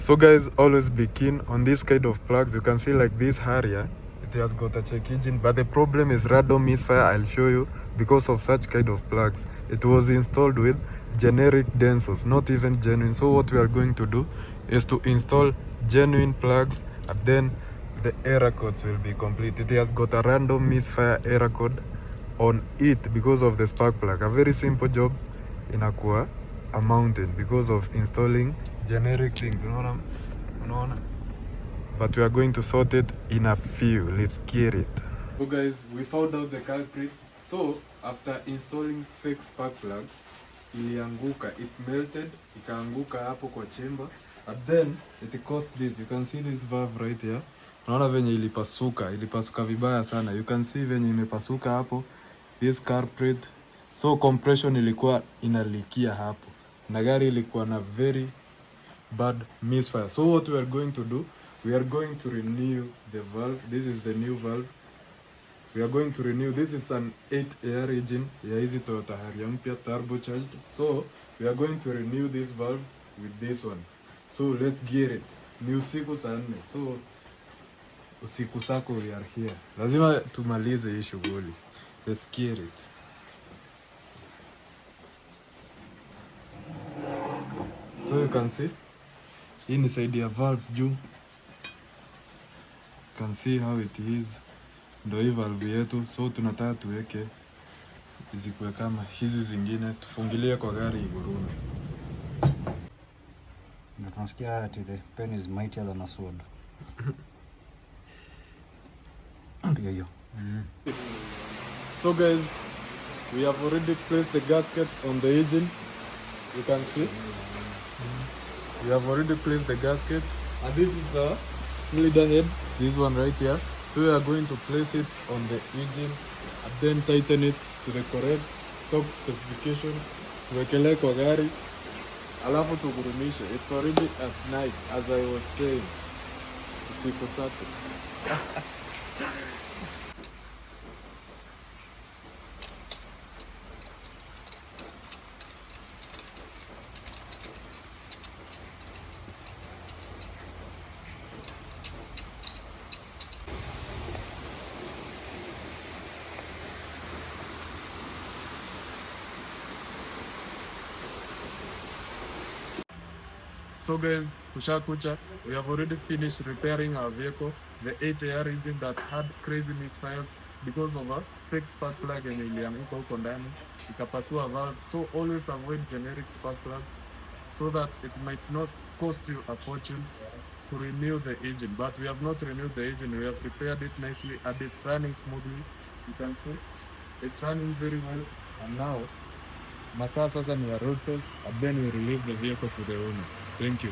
So guys, always be keen on this kind of plugs. You can see like this Harrier, it has got a check engine, but the problem is random misfire. I'll show you because of such kind of plugs. It was installed with generic Densos, not even genuine. So what we are going to do is to install genuine plugs, and then the error codes will be complete. It has got a random misfire error code on it because of the spark plug. A very simple job inakuwa a mountain because of installing generic things, unaona. But we are going to sort it in a few. Let's get it. So guys, we found out the culprit. So after installing fake spark plugs, ilianguka, it melted, ikaanguka hapo kwa chamber, and then it caused this. You can see this valve right here. Unaona venye ilipasuka vibaya sana. You can see venye imepasuka hapo, this culprit. So compression ilikuwa inalikia hapo, na gari ilikuwa na very bad misfire. So what we are going to do, we are going to renew the valve. This is the new valve. We are going to renew. This is an 8 air engine ya hizi Toyota Harrier mpya turbocharged. So we are going to renew this valve with this one. So let's get it. Ni usiku saa 4. So usiku sako, we are here. Lazima tumalize hii shughuli. Let's get it. So you can see, hii ni side ya valves juu. You can see how it is. Ndio hii valve yetu. So tunataka tuweke zikuwe kama hizi zingine, tufungilie kwa gari igurume. Na tunasikia ati the pen is mightier than a sword. Yo. So guys, we have already placed the gasket on the engine. You can see. We have already placed the gasket, and this is a cylinder head, this one right here. So we are going to place it on the engine and then tighten it to the correct top specification. Tuwekele kwa gari, alafu tugurumishe. It's already at night, as I was saying. Usiku sako. So guys, kushakucha, we have already finished repairing our vehicle, the 8 air engine that had crazy misfires because of a fake spark plug yenye ilianguka huko ndani ikapasua valve. So always avoid generic spark plugs so that it might not cost you a fortune to renew the engine. But we have not renewed the engine, we have repaired it nicely and it's running smoothly. You can see it's running very well, and now masaa sasa ni ya road test, and then we release the vehicle to the owner. Thank you.